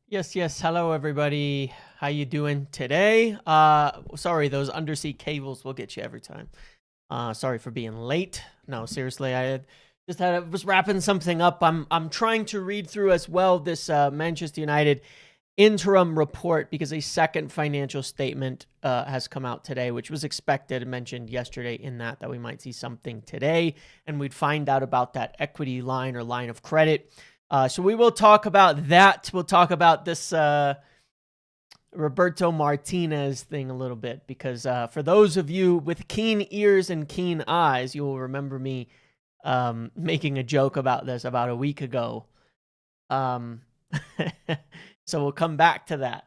Yes. Hello, everybody. How you doing today? Sorry, those undersea cables will get you every time. Sorry for being late. No, seriously, was wrapping something up. I'm trying to read through as well this Manchester United interim report because a second financial statement has come out today, which was expected and mentioned yesterday in that we might see something today, and we'd find out about that equity line or line of credit. So we will talk about that. We'll talk about this Roberto Martinez thing a little bit because for those of you with keen ears and keen eyes, you will remember me making a joke about this about a week ago. So we'll come back to that.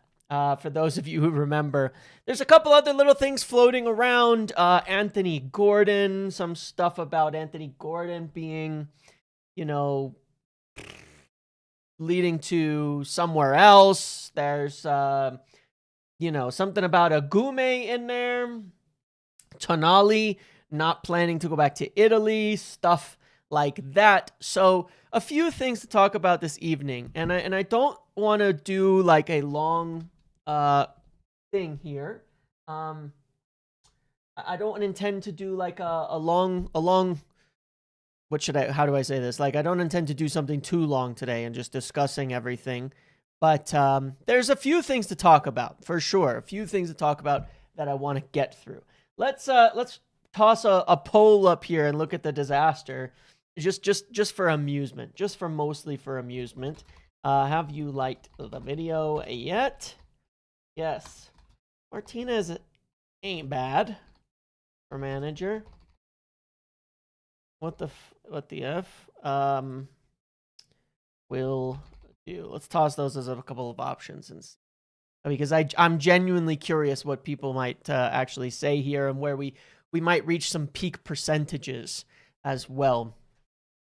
For those of you who remember, there's a couple other little things floating around. Anthony Gordon, some stuff about Anthony Gordon being, leading to somewhere else. There's, something about a Gume in there. Tonali not planning to go back to Italy, stuff like that. So a few things to talk about this evening. And I don't want to do like a long thing here. I don't intend to do like a long how do I say this? Like, I don't intend to do something too long today and just discussing everything. But there's a few things to talk about, for sure. A few things to talk about that I want to get through. Let's toss a poll up here and look at the disaster, just for amusement, mostly for amusement. Have you liked the video yet? Yes. Martinez ain't bad for manager. What the F? We'll do. Let's toss those as a couple of options because I'm genuinely curious what people might actually say here and where we might reach some peak percentages as well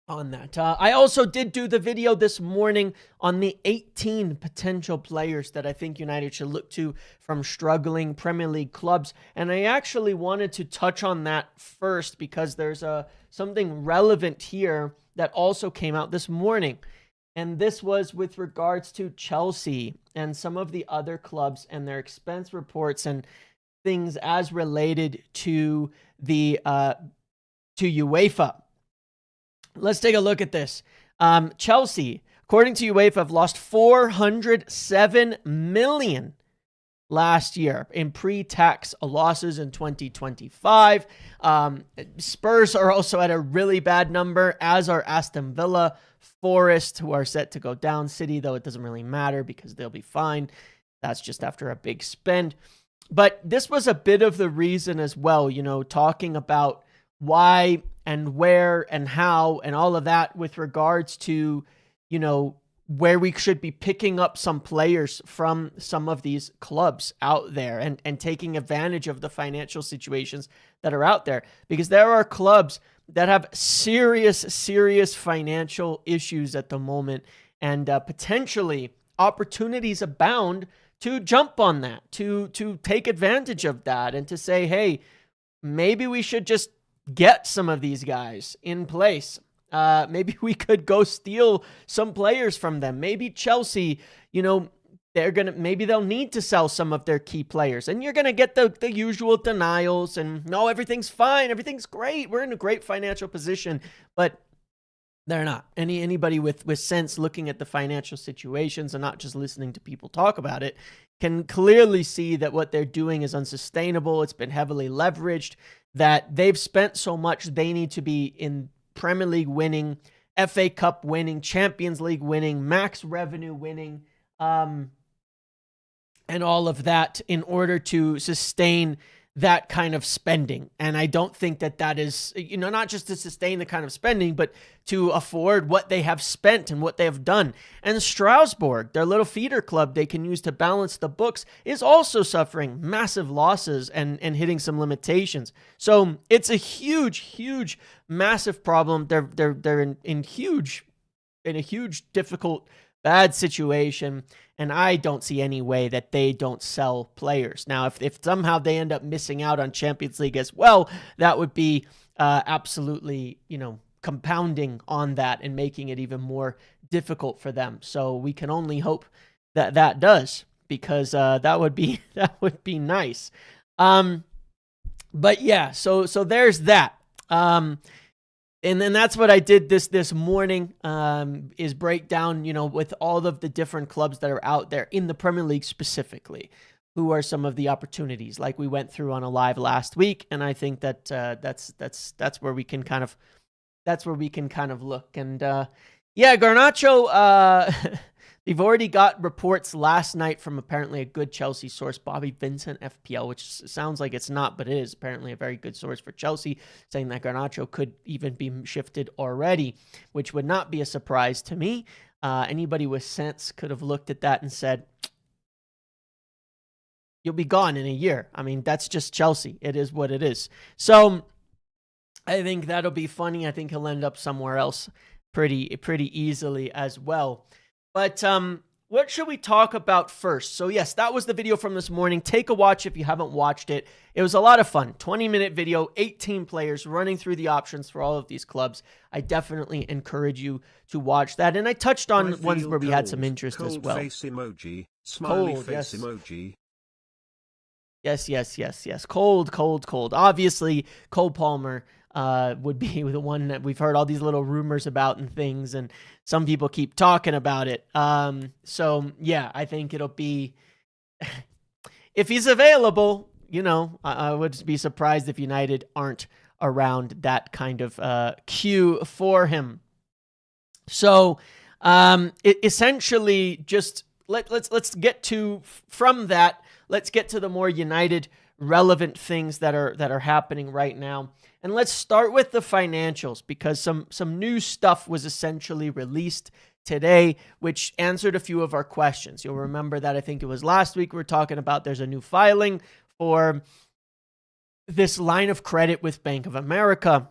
on that. I also did do the video this morning on the 18 potential players that I think United should look to from struggling Premier League clubs. And I actually wanted to touch on that first because there's something relevant here that also came out this morning. And this was with regards to Chelsea and some of the other clubs and their expense reports and things as related to the to UEFA. Let's take a look at this. Chelsea, according to UEFA, have lost $407 million last year in pre-tax losses in 2025. Spurs are also at a really bad number, as are Aston Villa, Forest, who are set to go down. City, though, it doesn't really matter because they'll be fine. That's just after a big spend. But this was a bit of the reason as well, talking about why and where and how and all of that with regards to, where we should be picking up some players from some of these clubs out there and taking advantage of the financial situations that are out there. Because there are clubs that have serious financial issues at the moment and potentially opportunities abound to jump on that, to take advantage of that and to say, hey, maybe we should just get some of these guys in place. Maybe we could go steal some players from them. Maybe Chelsea, maybe they'll need to sell some of their key players, and you're gonna get the usual denials and no, everything's fine, everything's great, we're in a great financial position, but they're not. Anybody with sense looking at the financial situations and not just listening to people talk about it can clearly see that what they're doing is unsustainable. It's been heavily leveraged, that they've spent so much they need to be in Premier League winning, FA Cup winning, Champions League winning, max revenue winning, and all of that in order to sustain that kind of spending. And I don't think that is, not just to sustain the kind of spending, but to afford what they have spent and what they have done. And Strasbourg, their little feeder club they can use to balance the books, is also suffering massive losses and hitting some limitations. So it's a huge, massive problem. They're in a huge, difficult, bad situation. And I don't see any way that they don't sell players. Now, if somehow they end up missing out on Champions League as well, that would be absolutely, compounding on that and making it even more difficult for them. So we can only hope that does, because that would be nice. But yeah, so there's that. And then that's what I did this morning, is break down, with all of the different clubs that are out there in the Premier League specifically, who are some of the opportunities, like we went through on a live last week. And I think that that's where we can kind of look. And yeah, Garnacho, they've already got reports last night from apparently a good Chelsea source, Bobby Vincent, FPL, which sounds like it's not, but it is apparently a very good source for Chelsea, saying that Garnacho could even be shifted already, which would not be a surprise to me. Anybody with sense could have looked at that and said, you'll be gone in a year. I mean, that's just Chelsea. It is what it is. So I think that'll be funny. I think he'll end up somewhere else pretty easily as well. But what should we talk about first? So yes, that was the video from this morning. Take a watch if you haven't watched it. It was a lot of fun. 20-minute video, 18 players running through the options for all of these clubs. I definitely encourage you to watch that. And I touched on ones where we had some interest as well. Face emoji, smiley cold, face yes. emoji. Yes. Cold. Obviously, Cole Palmer would be the one that we've heard all these little rumors about and things, and some people keep talking about it. So yeah, I think it'll be, if he's available, I would be surprised if United aren't around that kind of queue for him. So essentially, just let's get to, from that, let's get to the more United relevant things that are happening right now. And let's start with the financials, because some new stuff was essentially released today, which answered a few of our questions. You'll remember that I think it was last week we were talking about there's a new filing for this line of credit with Bank of America,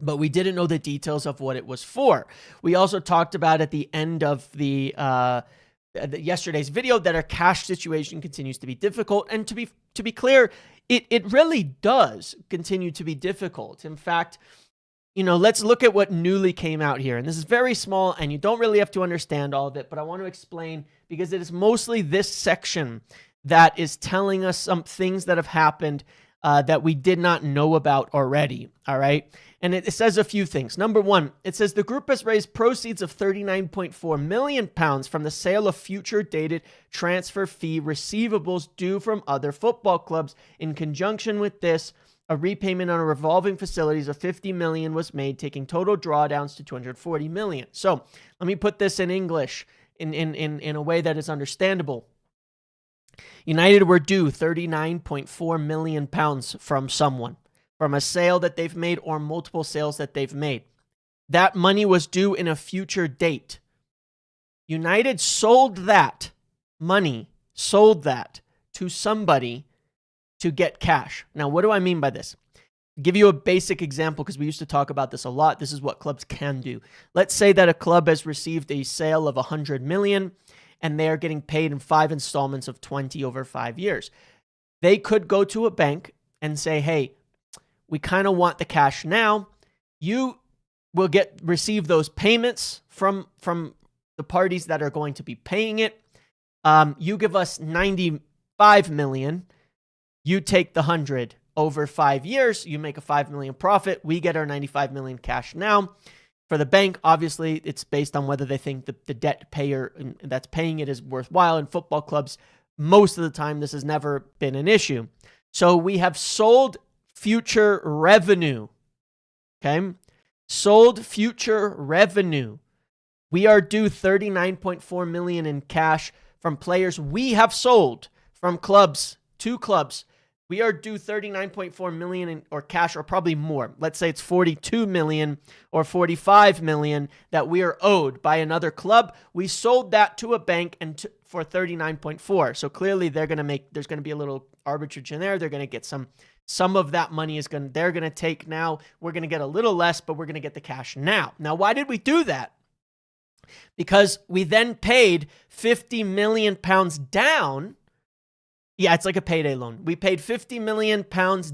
but we didn't know the details of what it was for. We also talked about at the end of the yesterday's video that our cash situation continues to be difficult, and to be clear, it really does continue to be difficult. In fact, let's look at what newly came out here, and this is very small, and you don't really have to understand all of it, but I want to explain, because it is mostly this section that is telling us some things that have happened that we did not know about already. All right. And it says a few things. Number one, it says the group has raised proceeds of £39.4 million from the sale of future dated transfer fee receivables due from other football clubs. In conjunction with this, a repayment on a revolving facilities of $50 million was made, taking total drawdowns to $240 million. So let me put this in English in a way that is understandable. United were due £39.4 million from someone, from a sale that they've made or multiple sales that they've made. That money was due in a future date. United sold that money, to somebody to get cash. Now, what do I mean by this? I'll give you a basic example, because we used to talk about this a lot. This is what clubs can do. Let's say that a club has received a sale of $100 million, and they are getting paid in 5 installments of 20 over 5 years. They could go to a bank and say, hey, we kind of want the cash now. You will receive those payments from the parties that are going to be paying it. You give us $95 million. You take the 100 over 5 years. You make a $5 million profit. We get our $95 million cash now. For the bank, obviously, it's based on whether they think the debt payer that's paying it is worthwhile. In football clubs, most of the time, this has never been an issue. So we have sold future revenue. Okay? Sold future revenue. We are due $39.4 million in cash from players we have sold from clubs, 2 clubs. We are due $39.4 million or cash, or probably more. Let's say it's $42 million or $45 million that we are owed by another club. We sold that to a bank for $39.4. So clearly there's going to be a little arbitrage in there. They're going to get some of that money they're going to take now. We're going to get a little less, but we're going to get the cash now. Now, why did we do that? Because we then paid £50 million down. Yeah, it's like a payday loan. We paid £50 million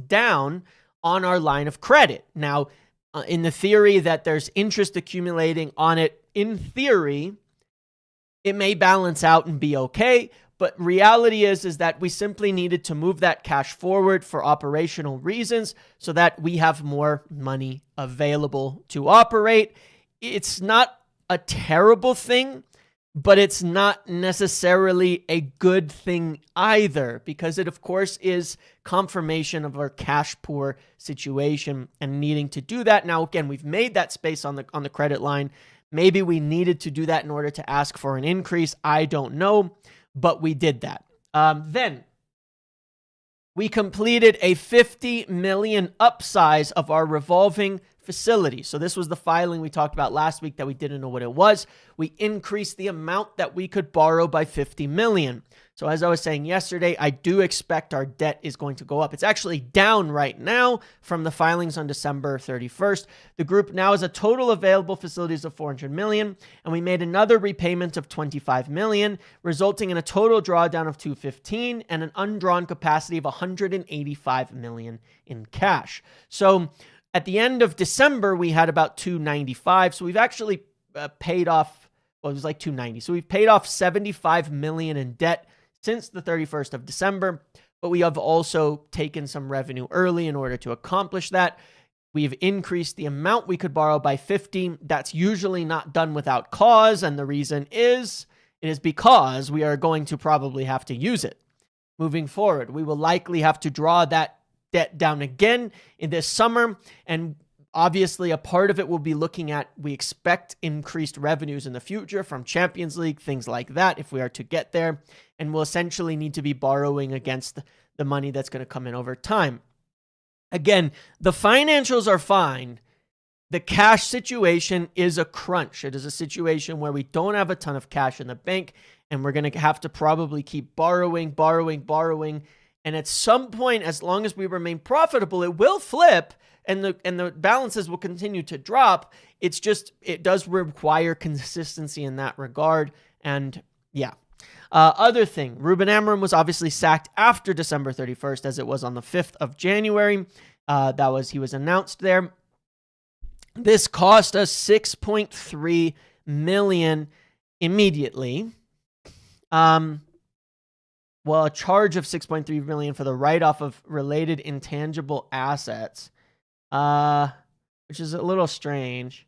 down on our line of credit. Now, in the theory that there's interest accumulating on it, in theory, it may balance out and be okay. But reality is that we simply needed to move that cash forward for operational reasons so that we have more money available to operate. It's not a terrible thing, but it's not necessarily a good thing either, because it, of course, is confirmation of our cash poor situation and needing to do that. Now, again, we've made that space on the credit line. Maybe we needed to do that in order to ask for an increase. I don't know, but we did that. Then we completed a $50 million upsize of our revolving facility. So this was the filing we talked about last week that we didn't know what it was. We increased the amount that we could borrow by $50 million. So as I was saying yesterday, I do expect our debt is going to go up. It's actually down right now from the filings on December 31st. The group now has a total available facilities of $400 million, and we made another repayment of $25 million, resulting in a total drawdown of $215 million and an undrawn capacity of $185 million in cash. So at the end of December, we had about $295 million. So we've actually paid off, well, it was like $290 million. So we've paid off $75 million in debt since the 31st of December, but we have also taken some revenue early in order to accomplish that. We've increased the amount we could borrow by 50. That's usually not done without cause, and the reason is, it is because we are going to probably have to use it moving forward. We will likely have to draw that debt down again in this summer, and obviously a part of it will be looking at, we expect increased revenues in the future from Champions League, things like that, if we are to get there, and we'll essentially need to be borrowing against the money that's going to come in over time. Again, the financials are fine. The cash situation is a crunch. It is a situation where we don't have a ton of cash in the bank, and we're going to have to probably keep borrowing. And at some point, as long as we remain profitable, it will flip and the balances will continue to drop. It's just, it does require consistency in that regard. And yeah. Other thing, Ruben Amorim was obviously sacked after December 31st, as it was on the 5th of January. He was announced there. This cost us $6.3 million immediately. A charge of $6.3 million for the write-off of related intangible assets, which is a little strange.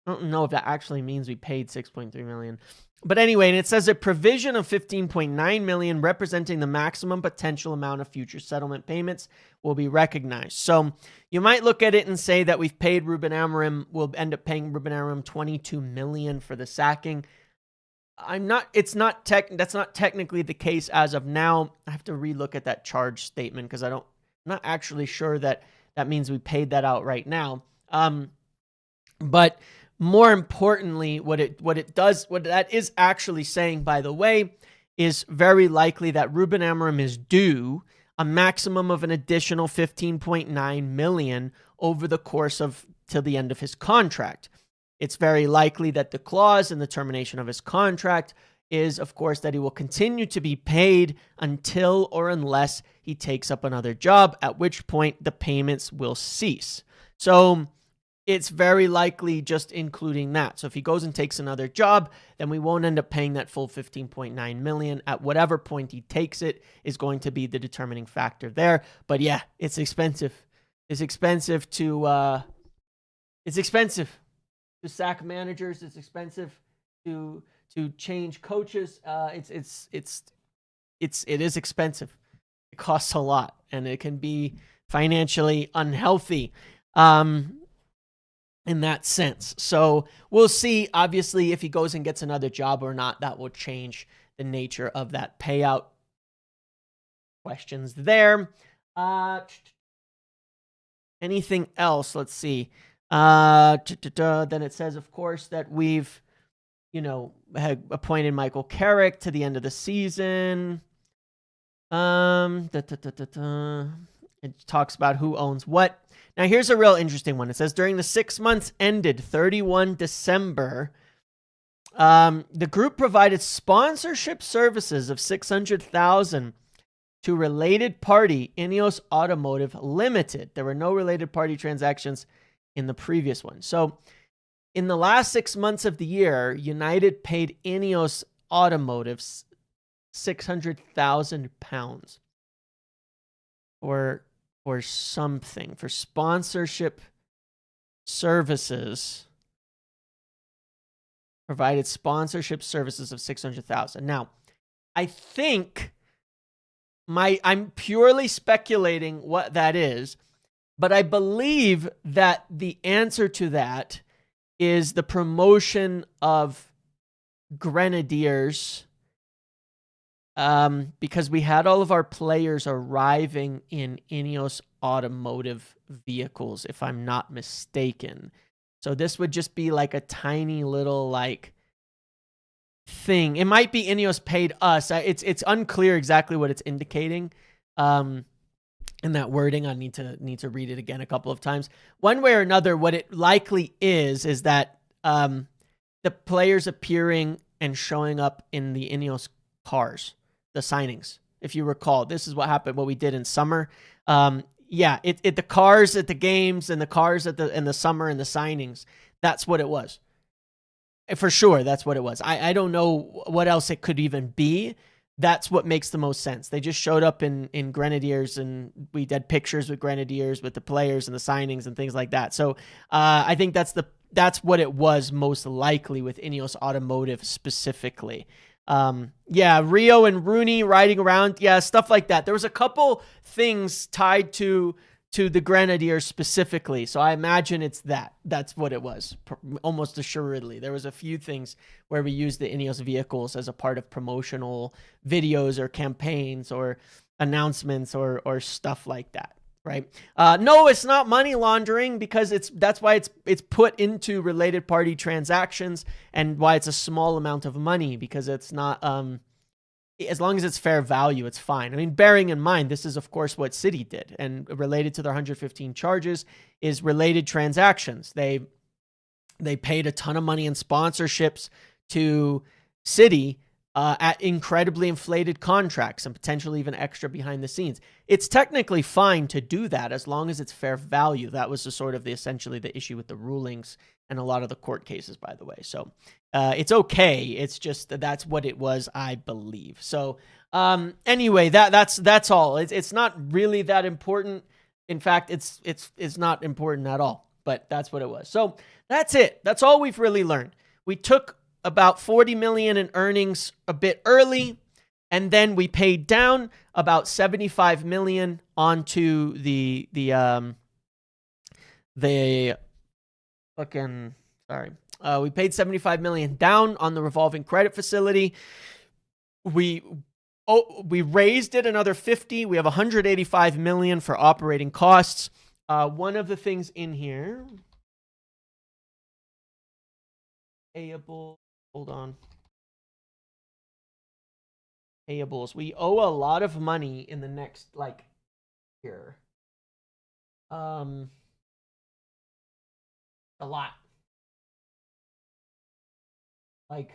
I don't know if that actually means we paid $6.3 million. But anyway, and it says a provision of $15.9 million representing the maximum potential amount of future settlement payments will be recognized. So you might look at it and say that we've paid Ruben Amorim, we'll end up paying Ruben Amorim $22 million for the sacking. That's not technically the case as of now. I have to relook at that charge statement because I'm not actually sure that means we paid that out right now. But more importantly, what that is actually saying, by the way, is very likely that Ruben Amorim is due a maximum of an additional $15.9 million over the course of till the end of his contract. It's very likely that the clause in the termination of his contract is, of course, that he will continue to be paid until or unless he takes up another job, at which point the payments will cease. So it's very likely just including that. So if he goes and takes another job, then we won't end up paying that full $15.9 million. At whatever point he takes it is going to be the determining factor there. But yeah, it's expensive. It's expensive to sack managers. It's expensive to change coaches. It is expensive. It costs a lot, and it can be financially unhealthy in that sense. So we'll see, obviously, if he goes and gets another job or not. That will change the nature of that payout. Questions there. Anything else? Let's see. Then it says, of course, that we've, had appointed Michael Carrick to the end of the season. It talks about who owns what. Now, here's a real interesting one. It says, during the 6 months ended 31 December, the group provided sponsorship services of $600,000 to related party INEOS Automotive Limited. There were no related party transactions in the previous one. So In the last 6 months of the year, United paid INEOS Automotive £600,000 for something, for sponsorship services. Provided sponsorship services of 600,000. Now, I think I'm purely speculating what that is, but I believe that the answer to that is the promotion of Grenadiers, because we had all of our players arriving in INEOS Automotive vehicles, if I'm not mistaken. So this would just be like a tiny little like thing. It might be INEOS paid us. It's unclear exactly what it's indicating. In that wording, I need to read it again a couple of times. One way or another, what it likely is that the players appearing and showing up in the INEOS cars, the signings. If you recall, this is what happened. What we did in summer. Yeah, the cars at the games and the cars in the summer and the signings. That's what it was. For sure, that's what it was. I don't know what else it could even be. That's what makes the most sense. They just showed up in Grenadiers, and we did pictures with Grenadiers with the players and the signings and things like that. So I think that's what it was most likely with INEOS Automotive specifically. Yeah, Rio and Rooney riding around. Yeah, stuff like that. There was a couple things tied to the Grenadiers specifically. So I imagine it's that. That's what it was, almost assuredly. There was a few things where we used the INEOS vehicles as a part of promotional videos or campaigns or announcements or stuff like that, right? No, it's not money laundering, because that's why it's put into related party transactions, and why it's a small amount of money, because it's not as long as it's fair value, it's fine. I mean, bearing in mind, this is, of course, what City did, and related to their 115 charges is related transactions. They paid a ton of money in sponsorships to City at incredibly inflated contracts, and potentially even extra behind the scenes. It's technically fine to do that as long as it's fair value. That was essentially the issue with the rulings and a lot of the court cases, by the way. So it's okay. It's just that's what it was, I believe. So anyway, that's all. It's not really that important. In fact, it's not important at all. But that's what it was. So that's it. That's all we've really learned. We took about 40 million in earnings a bit early, and then we paid down about 75 million onto the fucking, sorry. We paid 75 million down on the revolving credit facility. We raised it another 50. We have 185 million for operating costs. One of the things in here, payable, hold on. Payables. We owe a lot of money in the next, like, year. A lot. Like,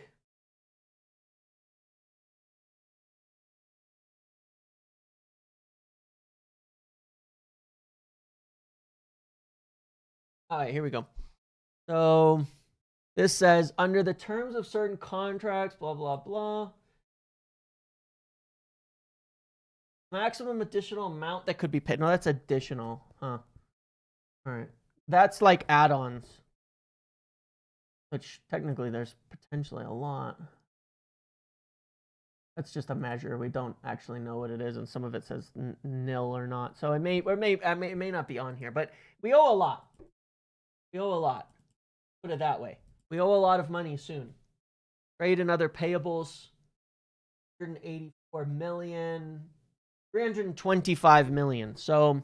all right, here we go. So this says, under the terms of certain contracts, blah, blah, blah. Maximum additional amount that could be paid. No, that's additional. Huh. All right. That's like add-ons, which technically there's potentially a lot. That's just a measure. We don't actually know what it is, and some of it says nil or not. So it may not be on here, but we owe a lot. We owe a lot. Put it that way. We owe a lot of money soon. Trade and other payables, 184 million, 325 million. So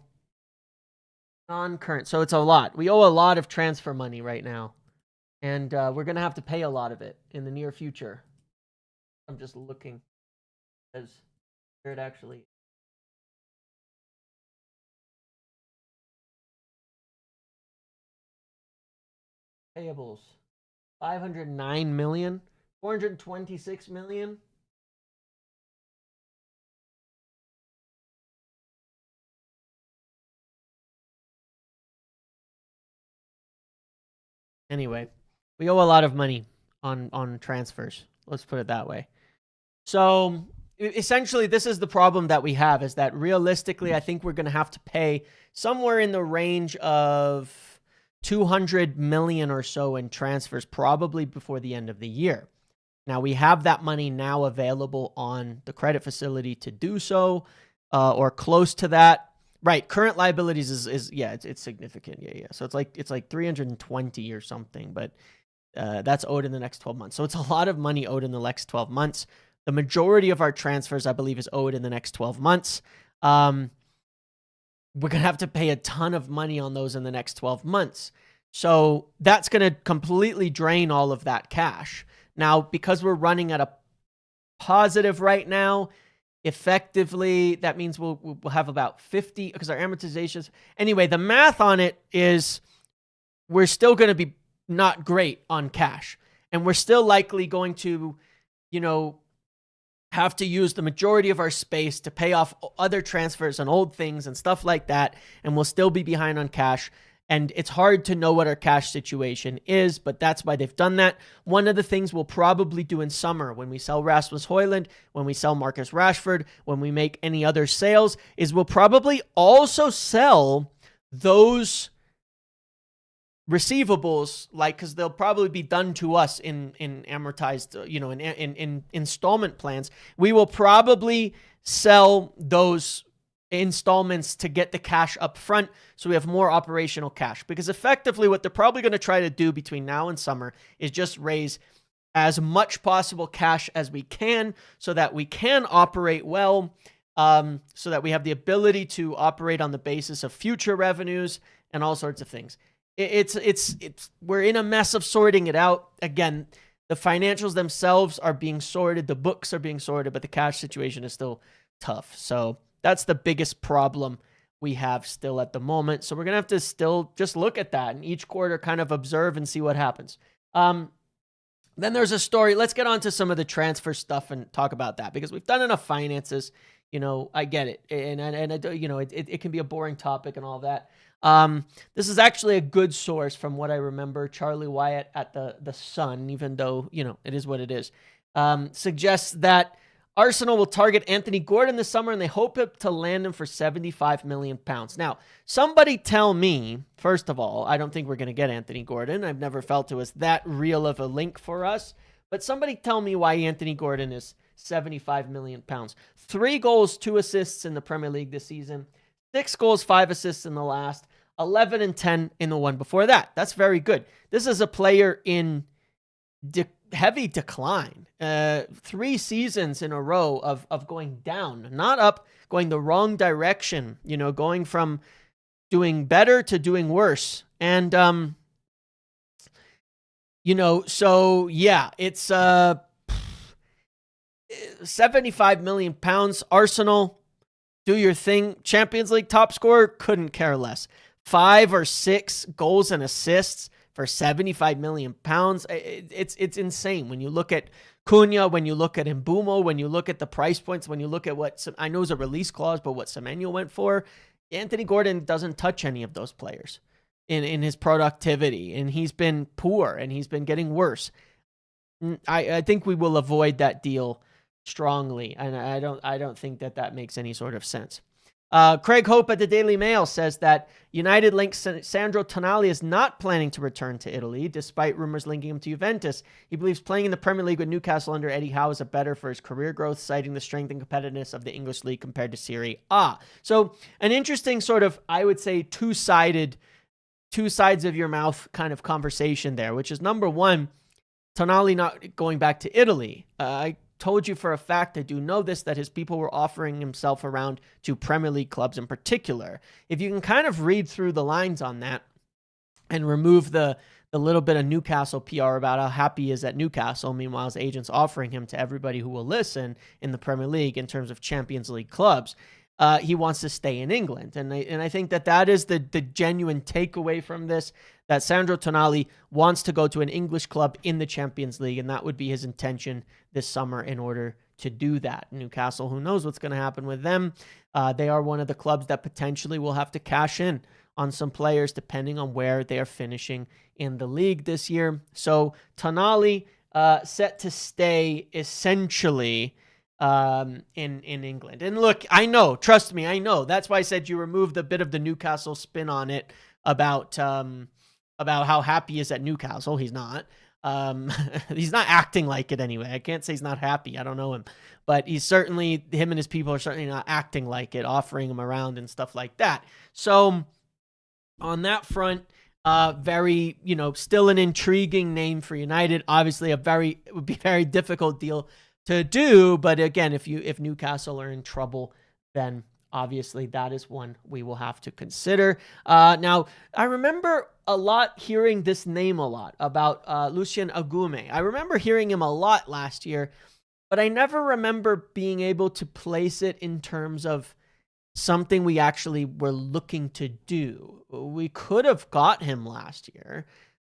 non-current. So it's a lot. We owe a lot of transfer money right now, and we're gonna have to pay a lot of it in the near future. I'm just looking as where it actually. Payables, 509 million, 426 million. Anyway, We owe a lot of money on transfers. Let's put it that way. So essentially, this is the problem that we have, is that realistically, I think we're going to have to pay somewhere in the range of 200 million or so in transfers, probably before the end of the year. Now, we have that money now available on the credit facility to do so, or close to that. Right, current liabilities is it's significant. Yeah. So it's like 320 or something, but that's owed in the next 12 months. So it's a lot of money owed in the next 12 months. The majority of our transfers, I believe, is owed in the next 12 months. We're going to have to pay a ton of money on those in the next 12 months. So that's going to completely drain all of that cash. Now, because we're running at a positive right now, effectively, that means we'll have about 50, because our amortizations. Anyway, the math on it is we're still going to be not great on cash. And we're still likely going to, have to use the majority of our space to pay off other transfers and old things and stuff like that. And we'll still be behind on cash. And it's hard to know what our cash situation is, but that's why they've done that. One of the things we'll probably do in summer when we sell Rasmus Højlund, when we sell Marcus Rashford, when we make any other sales, is we'll probably also sell those receivables, because they'll probably be done to us in amortized, in installment plans. We will probably sell those installments to get the cash up front, so we have more operational cash. Because effectively what they're probably going to try to do between now and summer is just raise as much possible cash as we can, so that we can operate well, so that we have the ability to operate on the basis of future revenues and all sorts of things. We're in a mess of sorting it out. Again, the financials themselves are being sorted, the books are being sorted, but the cash situation is still tough. So that's the biggest problem we have still at the moment. So we're going to have to still just look at that and each quarter kind of observe and see what happens. Then there's a story. Let's get on to some of the transfer stuff and talk about that, because we've done enough finances. I get it. And it can be a boring topic and all that. This is actually a good source from what I remember. Charlie Wyatt at the Sun, even though, it is what it is, suggests that Arsenal will target Anthony Gordon this summer, and they hope to land him for £75 million. Now, somebody tell me, first of all, I don't think we're going to get Anthony Gordon. I've never felt it was that real of a link for us. But somebody tell me why Anthony Gordon is £75 million. 3 goals, 2 assists in the Premier League this season. 6 goals, 5 assists in the last. 11 and 10 in the one before that. That's very good. This is a player in heavy decline. 3 seasons in a row of going down, not up, going the wrong direction, going from doing better to doing worse. And, so yeah, it's £75 million. Arsenal, do your thing. Champions League top scorer, couldn't care less. 5 or 6 goals and assists for £75 million. It's insane. When you look at Cunha, when you look at Mbumo, when you look at the price points, when you look at what I know is a release clause, but what Semenyo went for, Anthony Gordon doesn't touch any of those players in his productivity, and he's been poor and he's been getting worse. I think we will avoid that deal strongly, and I don't think that makes any sort of sense. Craig Hope at the Daily Mail says that United links Sandro Tonali is not planning to return to Italy, despite rumors linking him to Juventus. He believes playing in the Premier League with Newcastle under Eddie Howe is better for his career growth, citing the strength and competitiveness of the English league compared to Serie A. So an interesting sort of, I would say, two sides of your mouth kind of conversation there, which is number one, Tonali not going back to Italy. I told you for a fact, I do know this, that his people were offering himself around to Premier League clubs in particular. If you can kind of read through the lines on that and remove the little bit of Newcastle PR about how happy he is at Newcastle, meanwhile his agent's offering him to everybody who will listen in the Premier League in terms of Champions League clubs, he wants to stay in England. And I think that is the genuine takeaway from this, that Sandro Tonali wants to go to an English club in the Champions League, and that would be his intention this summer in order to do that. Newcastle, who knows what's going to happen with them? They are one of the clubs that potentially will have to cash in on some players depending on where they are finishing in the league this year. So Tonali set to stay essentially in England. And look, I know, trust me, I know. That's why I said you removed a bit of the Newcastle spin on it about how happy he is at Newcastle. He's not. He's not acting like it anyway. I can't say he's not happy. I don't know him, but him and his people are certainly not acting like it, offering him around and stuff like that. So on that front, very, still an intriguing name for United. Obviously it would be a very difficult deal to do. But again, if Newcastle are in trouble, then obviously that is one we will have to consider. Now, I remember hearing this name a lot about Lucien Agume. I remember hearing him a lot last year, but I never remember being able to place it in terms of something we actually were looking to do. We could have got him last year.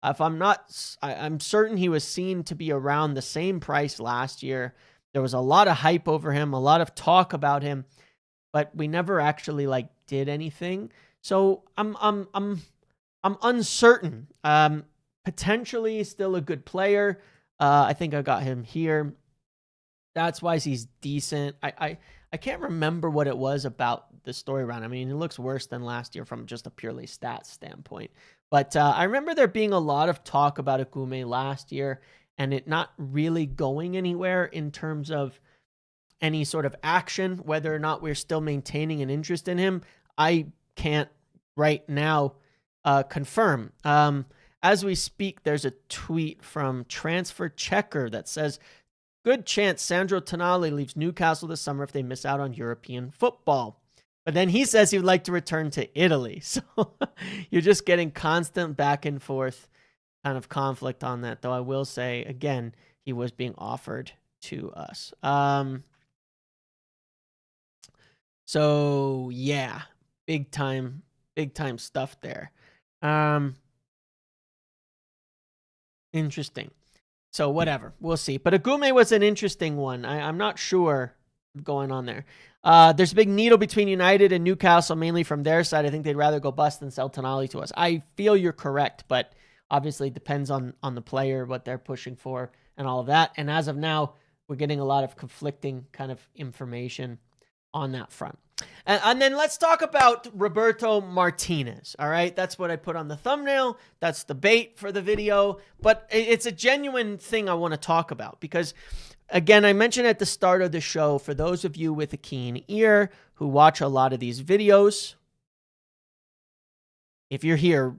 I'm certain he was seen to be around the same price last year. There was a lot of hype over him, a lot of talk about him, but we never actually did anything. So I'm uncertain. Potentially still a good player. I think I got him here. That's why he's decent. I can't remember what it was about the story around. I mean, it looks worse than last year from just a purely stats standpoint. But I remember there being a lot of talk about Agume last year and it not really going anywhere in terms of any sort of action, whether or not we're still maintaining an interest in him. I can't right now confirm. As we speak, there's a tweet from Transfer Checker that says, good chance Sandro Tonali leaves Newcastle this summer if they miss out on European football. But then he says he would like to return to Italy. So you're just getting constant back and forth kind of conflict on that. Though I will say, again, he was being offered to us. So yeah, big time stuff there. Interesting. So whatever, we'll see. But Agume was an interesting one. I'm not sure what's going on there. There's a big needle between United and Newcastle, mainly from their side. I think they'd rather go bust than sell Tonali to us. I feel you're correct, but obviously it depends on the player, what they're pushing for, and all of that. And as of now, we're getting a lot of conflicting kind of information on that front. And then let's talk about Roberto Martinez. All right. That's what I put on the thumbnail. That's the bait for the video. But it's a genuine thing I want to talk about because, again, I mentioned at the start of the show, for those of you with a keen ear who watch a lot of these videos, if you're here,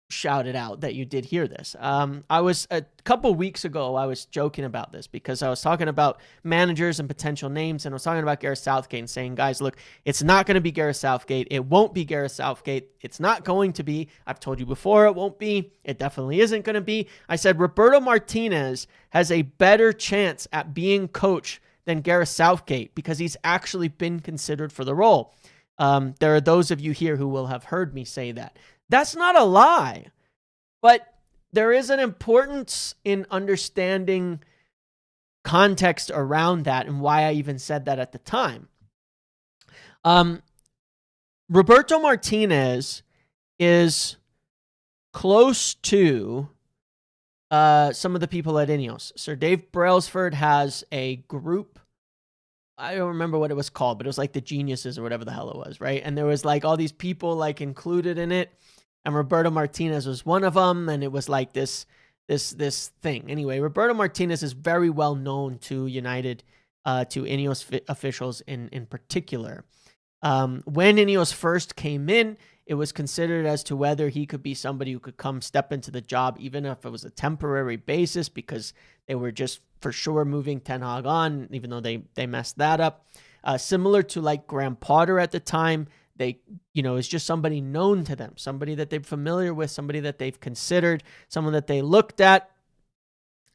shout it out that you did hear this. I was a couple weeks ago, I was joking about this because I was talking about managers and potential names, and I was talking about Gareth Southgate and saying, guys, look, it's not going to be Gareth Southgate. It won't be Gareth Southgate. It's not going to be. I've told you before it won't be. It definitely isn't going to be. I said Roberto Martinez has a better chance at being coach than Gareth Southgate because he's actually been considered for the role. There are those of you here who will have heard me say that. That's not a lie, but there is an importance in understanding context around that and why I even said that at the time. Roberto Martinez is close to some of the people at INEOS. Sir Dave Brailsford has a group. I don't remember what it was called, but it was like the Geniuses or whatever the hell it was, right? And there was all these people included in it. And Roberto Martinez was one of them, and it was like this thing. Anyway, Roberto Martinez is very well known to United, to INEOS officials in particular. When INEOS first came in, it was considered as to whether he could be somebody who could come step into the job, even if it was a temporary basis, because they were just for sure moving Ten Hag on, even though they messed that up. Similar to Graham Potter at the time. They, is just somebody known to them, somebody that they're familiar with, somebody that they've considered, someone that they looked at,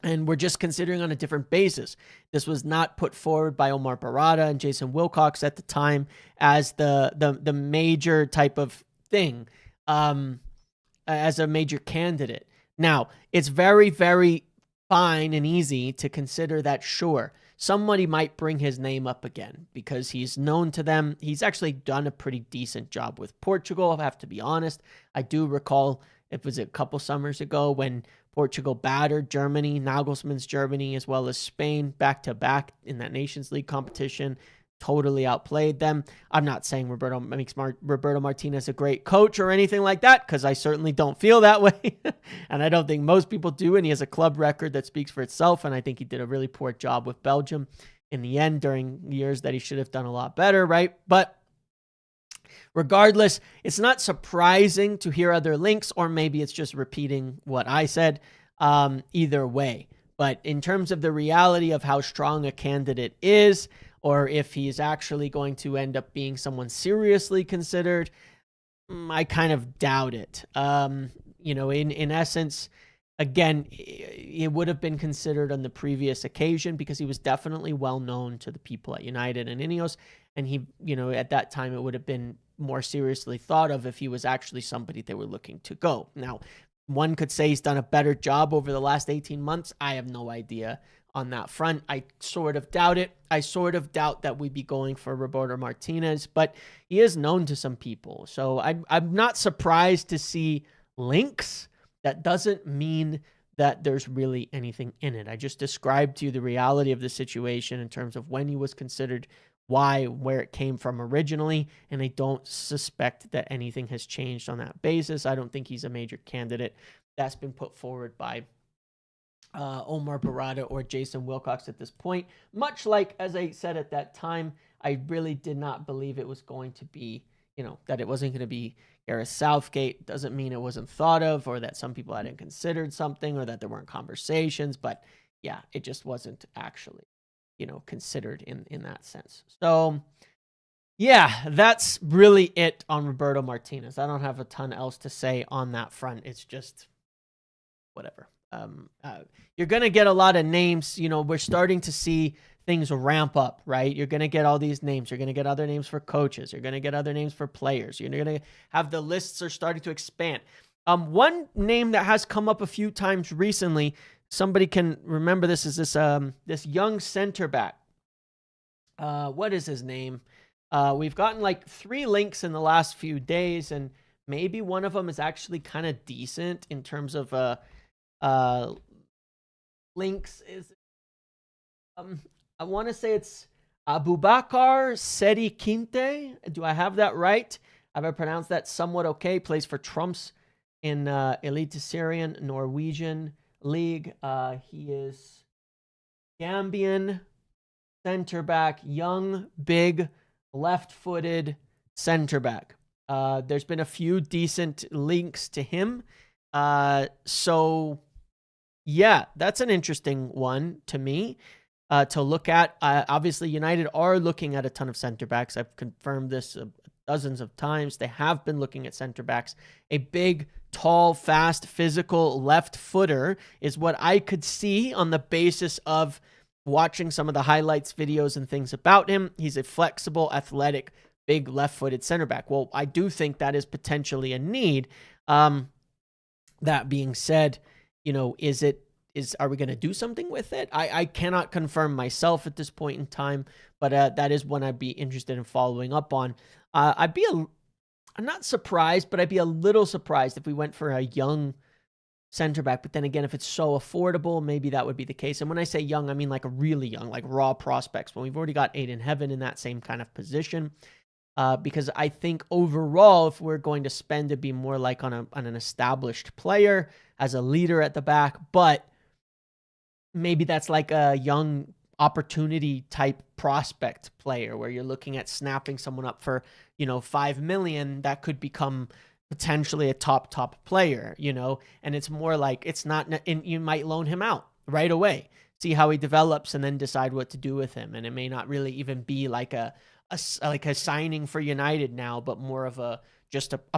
and were just considering on a different basis. This was not put forward by Omar Barada and Jason Wilcox at the time as the major type of thing, as a major candidate. Now, it's very, very fine and easy to consider that, sure, somebody might bring his name up again because he's known to them. He's actually done a pretty decent job with Portugal, I have to be honest. I do recall, it was a couple summers ago when Portugal battered Germany, Nagelsmann's Germany, as well as Spain back-to-back in that Nations League competition. Totally outplayed them. I'm not saying Roberto Martinez a great coach or anything like that, because I certainly don't feel that way. And I don't think most people do. And he has a club record that speaks for itself. And I think he did a really poor job with Belgium in the end during years that he should have done a lot better, right? But regardless, it's not surprising to hear other links, or maybe it's just repeating what I said. Either way. But in terms of the reality of how strong a candidate is, or if he's actually going to end up being someone seriously considered, I kind of doubt it. In essence, again, it would have been considered on the previous occasion because he was definitely well known to the people at United and INEOS. And he, at that time, it would have been more seriously thought of if he was actually somebody they were looking to go. Now, one could say he's done a better job over the last 18 months. I have no idea on that front. I sort of doubt it. I sort of doubt that we'd be going for Roberto Martinez, but he is known to some people. So I'm not surprised to see links. That doesn't mean that there's really anything in it. I just described to you the reality of the situation in terms of when he was considered, why, where it came from originally, and I don't suspect that anything has changed on that basis. I don't think he's a major candidate that's been put forward by Omar Barada or Jason Wilcox at this point. Much like, as I said at that time, I really did not believe it was going to be, that it wasn't going to be Gareth Southgate. Doesn't mean it wasn't thought of, or that some people hadn't considered something, or that there weren't conversations, but yeah, it just wasn't actually, considered in that sense. So yeah, that's really it on Roberto Martinez. I don't have a ton else to say on that front. It's just whatever. You're going to get a lot of names. We're starting to see things ramp up, right? You're going to get all these names. You're going to get other names for coaches. You're going to get other names for players. You're going to have the lists are starting to expand. One name that has come up a few times recently, somebody can remember this, is this young center back. What is his name? We've gotten like 3 links in the last few days, and maybe one of them is actually kind of decent in terms of links. Is I want to say it's Abubakar Sedi Kinte. Do I have that right? Have I pronounced that somewhat okay? Plays for Trumps in Eliteserien Norwegian League. He is Gambian center back, young, big, left-footed center back. There's been a few decent links to him. So yeah, that's an interesting one to me to look at. Obviously, United are looking at a ton of center backs. I've confirmed this dozens of times. They have been looking at center backs. A big, tall, fast, physical left footer is what I could see on the basis of watching some of the highlights videos and things about him. He's a flexible, athletic, big left-footed center back. Well, I do think that is potentially a need. That being said, are we going to do something with it? I cannot confirm myself at this point in time, but that is one I'd be interested in following up on. I'm not surprised, but I'd be a little surprised if we went for a young center back. But then again, if it's so affordable, maybe that would be the case. And when I say young, I mean like a really young, like raw prospects. When we've already got Aiden Heaven in that same kind of position. Because I think overall, if we're going to spend, it'd be more like on an established player as a leader at the back. But maybe that's like a young opportunity type prospect player where you're looking at snapping someone up for, $5 million that could become potentially a top player, and it's more like it's not, and you might loan him out right away, see how he develops, and then decide what to do with him. And it may not really even be like a signing for United now, but more of a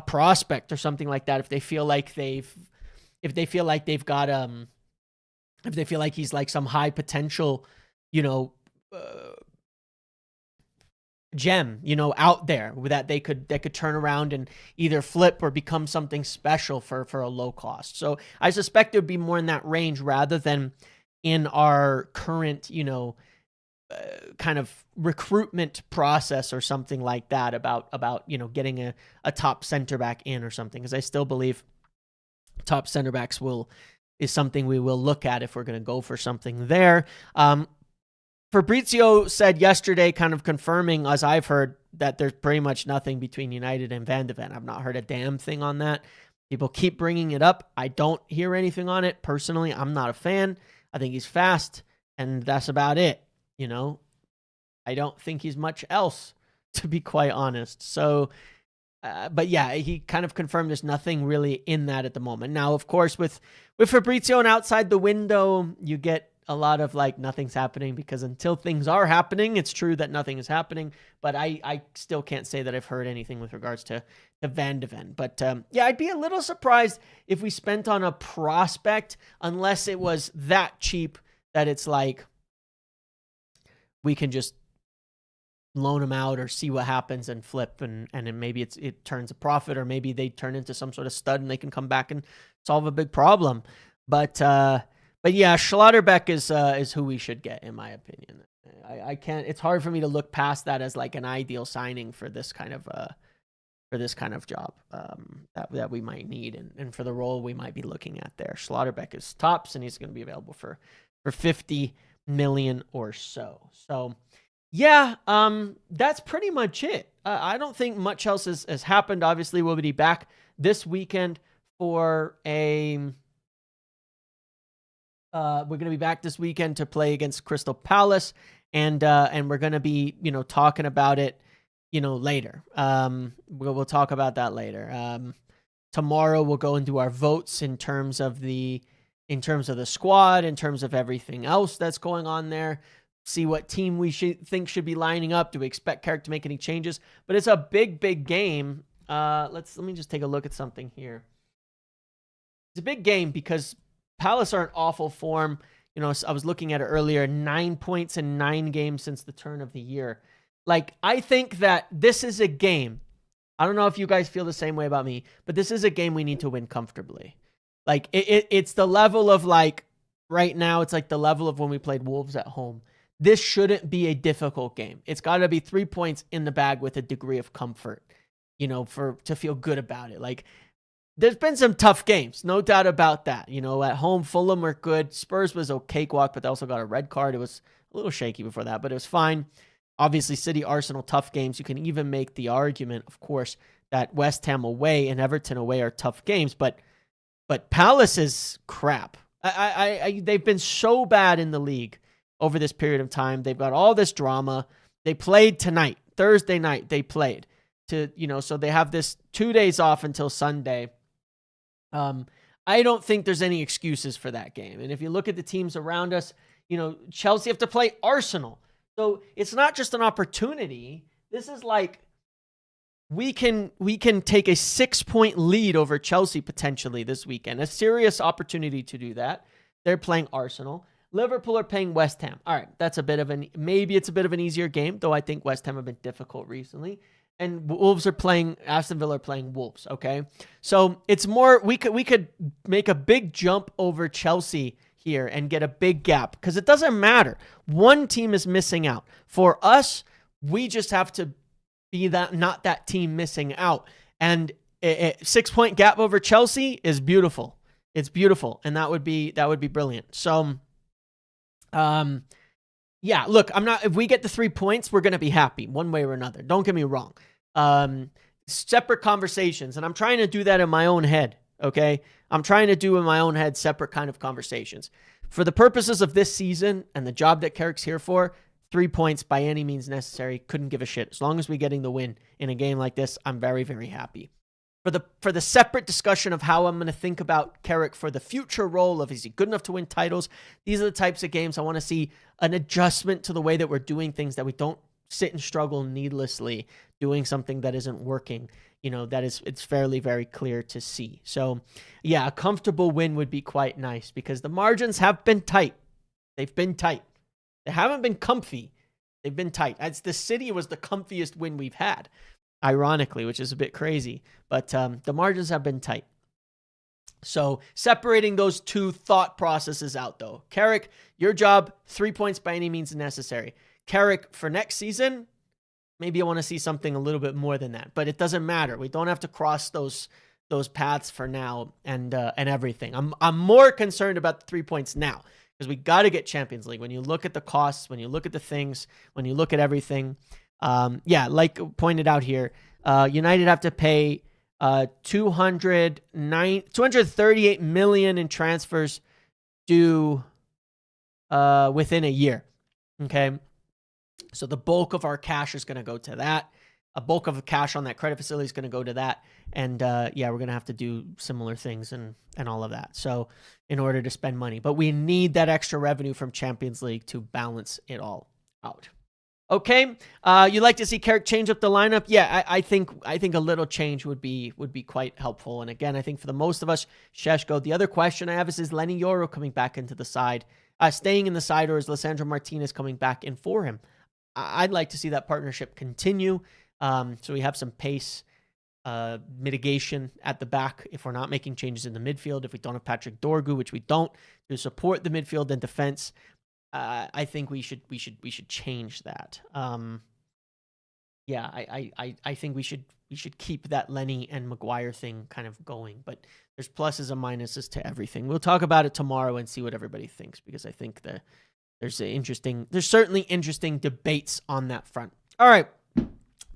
prospect or something like that. If they feel like he's like some high potential, gem, out there that they could turn around and either flip or become something special for a low cost. So I suspect it would be more in that range rather than in our current, kind of recruitment process or something like that about getting a top center back in or something, because I still believe top center backs is something we will look at if we're going to go for something there. Fabrizio said yesterday, kind of confirming, as I've heard, that there's pretty much nothing between United and Van de Ven. I've not heard a damn thing on that. People keep bringing it up. I don't hear anything on it. Personally, I'm not a fan. I think he's fast, and that's about it. I don't think he's much else, to be quite honest. So, but yeah, he kind of confirmed there's nothing really in that at the moment. Now, of course, with Fabrizio and outside the window, you get a lot of like nothing's happening, because until things are happening, it's true that nothing is happening. But I still can't say that I've heard anything with regards to Van de Ven. But yeah, I'd be a little surprised if we spent on a prospect, unless it was that cheap that it's like we can just loan him out or see what happens and flip, and then maybe it turns a profit, or maybe they turn into some sort of stud and they can come back and solve a big problem. But yeah, Schlotterbeck is who we should get, in my opinion. I can't. It's hard for me to look past that as like an ideal signing for this kind of job that we might need, and for the role we might be looking at there. Schlotterbeck is tops, and he's going to be available for 50 million or so. So yeah, that's pretty much it. I don't think much else has happened. Obviously, we'll be back this weekend for we're going to be back this weekend to play against Crystal Palace, and we're going to be, talking about it, later. We'll talk about that later. Tomorrow we'll go into our votes in terms of the squad, in terms of everything else that's going on there. See what team we think should be lining up. Do we expect Carrick to make any changes? But it's a big game. Let me just take a look at something here. It's a big game because Palace are in awful form. I was looking at it earlier, 9 points in 9 games since the turn of the year. Like, I think that this is a game. I don't know if you guys feel the same way about me, but this is a game we need to win comfortably. Like, it's the level of, like, right now, it's like the level of when we played Wolves at home. This shouldn't be a difficult game. It's got to be 3 points in the bag with a degree of comfort, to feel good about it. Like, there's been some tough games, no doubt about that. At home, Fulham were good. Spurs was a cakewalk, but they also got a red card. It was a little shaky before that, but it was fine. Obviously, City, Arsenal, tough games. You can even make the argument, of course, that West Ham away and Everton away are tough games, but Palace is crap. They've been so bad in the league over this period of time. They've got all this drama. They played tonight, Thursday night. They played so they have this 2 days off until Sunday. I don't think there's any excuses for that game. And if you look at the teams around us, Chelsea have to play Arsenal. So it's not just an opportunity. This is like we can take a 6-point lead over Chelsea potentially this weekend. A serious opportunity to do that. They're playing Arsenal. Liverpool are playing West Ham. All right, that's maybe it's a bit of an easier game, though I think West Ham have been difficult recently. And Aston Villa are playing Wolves, okay? So it's more, we could make a big jump over Chelsea here and get a big gap, because it doesn't matter. One team is missing out. For us, we just have to be not that team missing out. And a 6-point gap over Chelsea is beautiful. It's beautiful, and that would be brilliant. So, yeah, look, if we get the 3 points, we're going to be happy one way or another. Don't get me wrong. Separate conversations, and I'm trying to do that in my own head, okay? I'm trying to do in my own head separate kind of conversations. For the purposes of this season and the job that Carrick's here for, 3 points by any means necessary. Couldn't give a shit. As long as we're getting the win in a game like this, I'm very, very happy. For the separate discussion of how I'm going to think about Carrick for the future role of, is he good enough to win titles? These are the types of games I want to see an adjustment to the way that we're doing things, that we don't sit and struggle needlessly doing something that isn't working. It's fairly very clear to see. So yeah, a comfortable win would be quite nice, because the margins have been tight. They've been tight. They haven't been comfy. They've been tight. The City was the comfiest win we've had, ironically, which is a bit crazy. But the margins have been tight. So separating those two thought processes out, though. Carrick, your job, 3 points by any means necessary. Carrick, for next season, maybe I want to see something a little bit more than that. But it doesn't matter. We don't have to cross those paths for now and everything. I'm more concerned about the 3 points now because we got to get Champions League. When you look at the costs, when you look at the things, when you look at everything, like pointed out here, United have to pay 238 million in transfers due within a year. Okay, so the bulk of our cash is going to go to that. A bulk of the cash on that credit facility is going to go to that, and we're going to have to do similar things and all of that. So in order to spend money, but we need that extra revenue from Champions League to balance it all out. Okay, you like to see Carrick change up the lineup? Yeah, I think a little change would be quite helpful. And again, I think for the most of us, Šeško. The other question I have is Lenny Yoro coming back into the side, staying in the side, or is Lisandro Martinez coming back in for him? I'd like to see that partnership continue, so we have some pace mitigation at the back if we're not making changes in the midfield. If we don't have Patrick Dorgu, which we don't, to support the midfield and defense. I think we should change that. I think we should keep that Lenny and Maguire thing kind of going, but there's pluses and minuses to everything. We'll talk about it tomorrow and see what everybody thinks, because I think there's certainly interesting debates on that front. All right.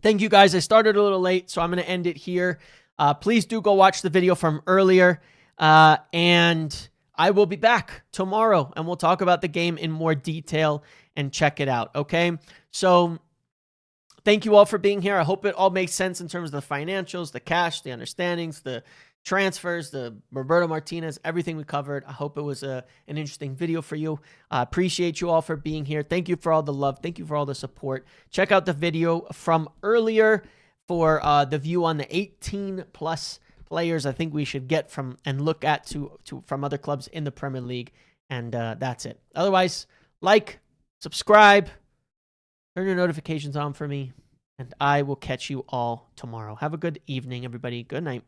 Thank you guys. I started a little late, so I'm going to end it here. Please do go watch the video from earlier. And I will be back tomorrow, and we'll talk about the game in more detail and check it out, okay? So thank you all for being here. I hope it all makes sense in terms of the financials, the cash, the understandings, the transfers, the Roberto Martinez, everything we covered. I hope it was an interesting video for you. I appreciate you all for being here. Thank you for all the love. Thank you for all the support. Check out the video from earlier for the view on the 18+ players I think we should get from and look at from other clubs in the Premier League. And that's it. Otherwise, like, subscribe, turn your notifications on for me, and I will catch you all tomorrow. Have a good evening, everybody. Good night.